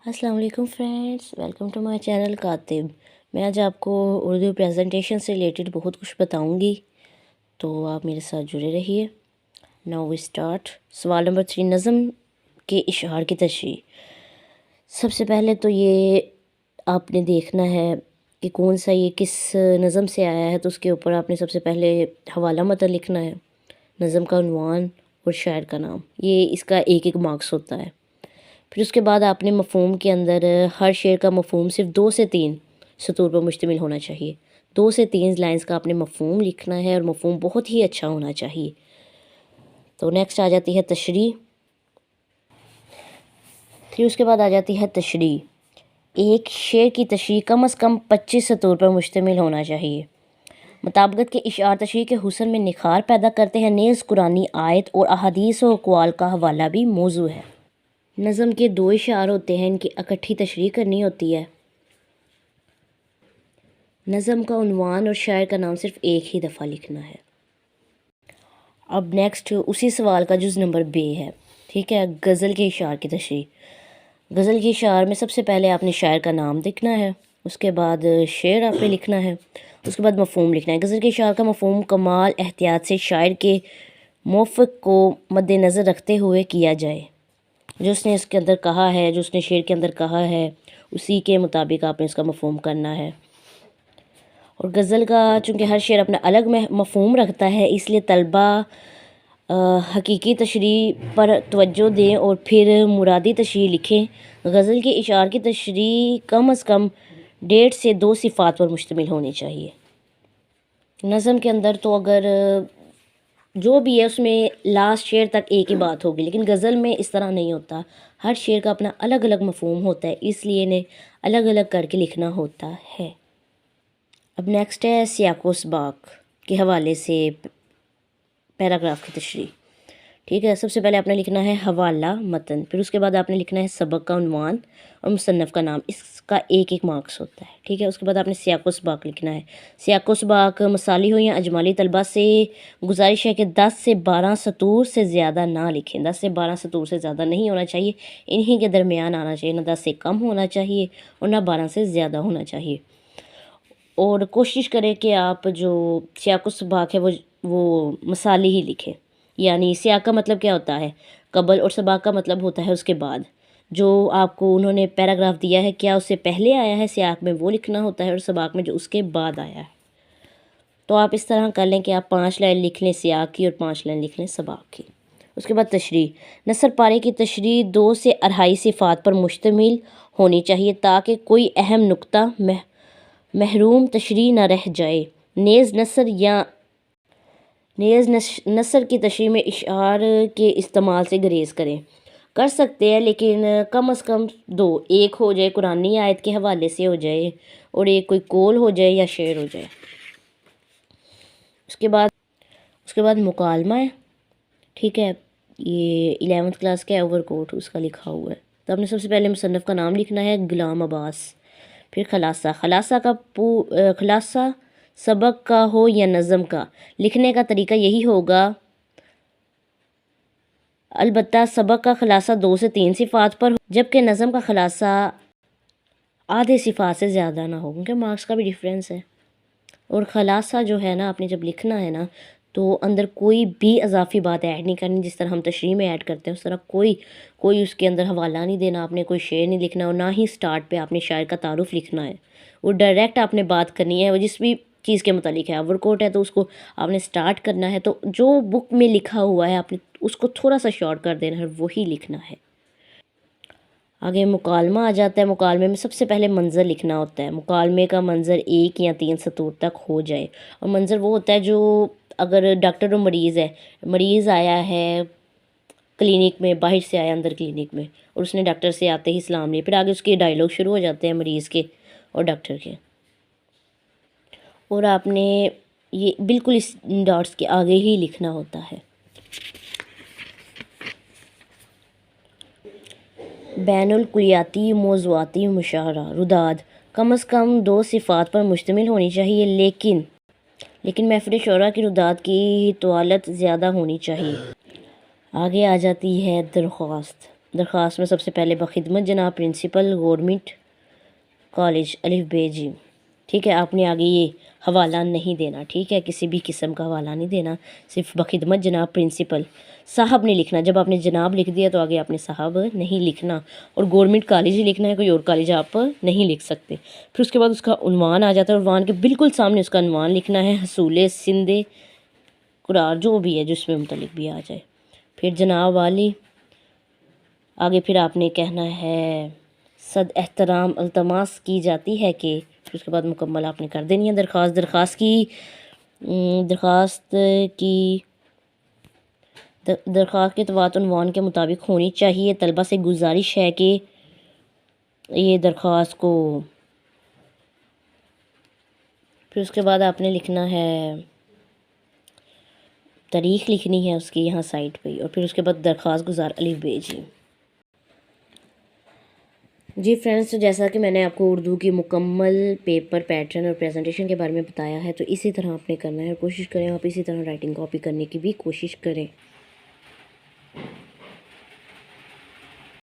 अस्सलाम वालेकुम friends, welcome to my channel Katib. मैं आज आपको उर्दू प्रेजेंटेशन से रिलेटेड बहुत कुछ बताऊंगी, तो आप मेरे साथ जुड़े रहिए। Now we start. सवाल नंबर 3, नज़म के इशआर की तशरीह। सबसे पहले तो ये आपने देखना है कि कौन सा ये किस नज़म से आया है, तो उसके ऊपर आपने सबसे पहले हवाला मतन लिखना है, नज़म का उन्वान और शायर का नाम। ये इसका एक एक मार्क्स होता है। फिर उसके बाद आपने मफ़हूम के अंदर हर शेर का मफ़हूम सिर्फ 2 से 3 सतूर पर मुश्तमिल होना चाहिए। 2 से 3 लाइंस का आपने मफ़हूम लिखना है और मफ़हूम बहुत ही अच्छा होना चाहिए। तो नेक्स्ट आ जाती है तशरीह। फिर उसके बाद आ जाती है तशरीह। एक शेर की तशरीह कम से कम 25 सतूर पर मुश्तमिल होना चाहिए। मुताबिकत के इशार तशरीह के हुस्न में निखार पैदा करते हैं। नेज़ कुरानी आयत और अहादीस व अक़वाल का हवाला भी मौजू है। नज़म के 2 इशार होते हैं, इनकी इकट्ठी तशरीह करनी होती है। नज़म का उन्वान और शायर का नाम सिर्फ एक ही दफ़ा लिखना है। अब नेक्स्ट उसी सवाल का जुज़ नंबर बे है, ठीक है। गज़ल के इशार की तशरीह। गज़ल के इशार में सबसे पहले आपने शायर का नाम लिखना है, उसके बाद शेर आपने लिखना है, उसके बाद मफ़हूम लिखना है। गज़ल के इशार का मफ़हूम कमाल एहतियात से शायर के मौफ़िक़ को मद्देनज़र रखते हुए किया जाए। जो उसने इसके अंदर कहा है, जो उसने शेर के अंदर कहा है, उसी के मुताबिक आपने इसका मफ़हूम करना है। और गज़ल का चूँकि हर शेर अपना अलग मफ़हूम रखता है, इसलिए तलबा हकीकी तशरीह पर तवज्जो दें और फिर मुरादी तशरीह लिखें। गज़ल के इशार की तशरीह कम से कम 1.5 से 2 सिफ़ात पर मुश्तमिल होनी चाहिए। नज़म के अंदर तो अगर जो भी है उसमें लास्ट शेर तक एक ही बात होगी, लेकिन गज़ल में इस तरह नहीं होता। हर शेर का अपना अलग अलग मफ़हूम होता है, इसलिए इन्हें अलग अलग करके लिखना होता है। अब नेक्स्ट है सियाक़ व सबाक़ के हवाले से पैराग्राफ की तशरीह, ठीक है। सबसे पहले आपने लिखना है हवाला मतन, फिर उसके बाद आपने लिखना है सबक का उन्वान और मुसन्नफ़ का नाम। इसका एक एक मार्क्स होता है, ठीक है। उसके बाद आपने सियाक़ व सबाक़ लिखना है। सियाक़ व सबाक़ मसाली हो या अजमाली, तलबा से गुजारिश है कि 10 से 12 सतूर से ज़्यादा ना लिखें। 10 से 12 सतूर से ज़्यादा नहीं होना चाहिए, इन्हीं के दरमियान आना चाहिए। ना 10 से कम होना चाहिए और ना 12 से ज़्यादा होना चाहिए। और कोशिश करें कि आप जो सियाक़ व सबाक़ है वो मसाली ही लिखें। यानी सियाक़ का मतलब क्या होता है, कबल, और सबाक़ का मतलब होता है उसके बाद। जो आपको उन्होंने पैराग्राफ दिया है, क्या उससे पहले आया है सियाक़ में, वो लिखना होता है, और सबाक़ में जो उसके बाद आया है। तो आप इस तरह कर लें कि आप 5 लाइन लिख लें सियाक़ की और 5 लाइन लिख लें सबाक़ की। उसके बाद तशरीह। नसर पारे की तशरीह 2 से 2.5 सिफ़ात पर मुश्तमिल होनी चाहिए, ताकि कोई अहम नुक्ता महरूम तशरीह न रह जाए। नेज़ नसर की तशरीह में इशार के इस्तेमाल से गुरेज़ कर सकते हैं, लेकिन कम से कम 2, एक हो जाए कुरानी आयत के हवाले से हो जाए और एक कोई कौल हो जाए या शेर हो जाए। उसके बाद मुकालमा है, ठीक है। ये 11th क्लास का ओवरकोट उसका लिखा हुआ है। तो आपने सबसे पहले मुसन्नफ़ का नाम लिखना है, गुलाम अब्बास। फिर खलासा सबक का हो या नज़म का, लिखने का तरीका यही होगा। अलबत्ता सबक का खलासा 2 से 3 सिफ़ात पर हो, जबकि नज़म का खलासा आधे सिफ़ात से ज़्यादा ना हो, क्योंकि मार्क्स का भी डिफरेंस है। और खलासा जो है ना, आपने जब लिखना है ना, तो अंदर कोई भी इजाफी बात ऐड नहीं करनी। जिस तरह हम तशरीह में ऐड करते हैं, उस तरह कोई उसके अंदर हवाला नहीं देना, आपने कोई शेर नहीं लिखना, और ना ही स्टार्ट पे आपने शायर का तारुफ लिखना है। वो डायरेक्ट आपने बात करनी है, वो जिस भी चीज़ के मुतालिक है। ओवरकोट है तो उसको आपने स्टार्ट करना है, तो जो बुक में लिखा हुआ है आपने उसको थोड़ा सा शॉर्ट कर देना है, वही लिखना है। आगे मुकालमा आ जाता है। मुकालमे में सबसे पहले मंज़र लिखना होता है। मुकालमे का मंज़र 1 या 3 सतूर तक हो जाए। और मंज़र वो होता है जो, अगर डॉक्टर और मरीज़ है, मरीज़ आया है क्लिनिक में, बाहर से आया अंदर क्लिनिक में, और उसने डॉक्टर से आते ही सलाम लिया, फिर आगे उसके डायलॉग शुरू हो जाते हैं मरीज़ के और डॉक्टर के। और आपने ये बिल्कुल इस डॉट्स के आगे ही लिखना होता है। बैनुल कुलियाती मौज़ूआती मुशाहरा। रुदाद कम से कम 2 सिफ़ात पर मुश्तमिल होनी चाहिए, लेकिन महफ़िल शुरा की रुदाद की तवालत ज़्यादा होनी चाहिए। आगे आ जाती है दरख्वास्त। दरख्वास्त में सबसे पहले बखिदमत जनाब प्रिंसिपल गवर्नमेंट कॉलेज अलिफ बे जी। ठीक है, आपने आगे ये हवाला नहीं देना, ठीक है, किसी भी किस्म का हवाला नहीं देना, सिर्फ बखिदमत जनाब प्रिंसिपल साहब ने लिखना। जब आपने जनाब लिख दिया तो आगे आपने साहब नहीं लिखना, और गवर्नमेंट कॉलेज ही लिखना है, कोई और कॉलेज आप नहीं लिख सकते। फिर उसके बाद उसका उन्वान आ जाता है, उन्वान के बिल्कुल सामने उसका उन्वान लिखना है, हसूल सिंध कुरार जो भी है, जिसमें मुतलिक भी आ जाए। फिर जनाब वाली, आगे फिर आपने कहना है सद एहतराम अल्तमास की जाती है कि, फिर उसके बाद मुकम्मल आपने कर देनी है दरख्वास्त। दरख्वास्त की तवात उन्वान के मुताबिक होनी चाहिए। तलबा से गुजारिश है कि ये दरख्वास्त को, फिर उसके बाद आपने लिखना है तारीख़ लिखनी है उसकी यहाँ साइड पे, और फिर उसके बाद दरख्वास्त गुजार अलिफ बे जी। जी फ्रेंड्स, तो जैसा कि मैंने आपको उर्दू की मुकम्मल पेपर पैटर्न और प्रेजेंटेशन के बारे में बताया है, तो इसी तरह आपने करना है। कोशिश करें आप इसी तरह राइटिंग कॉपी करने की भी कोशिश करें।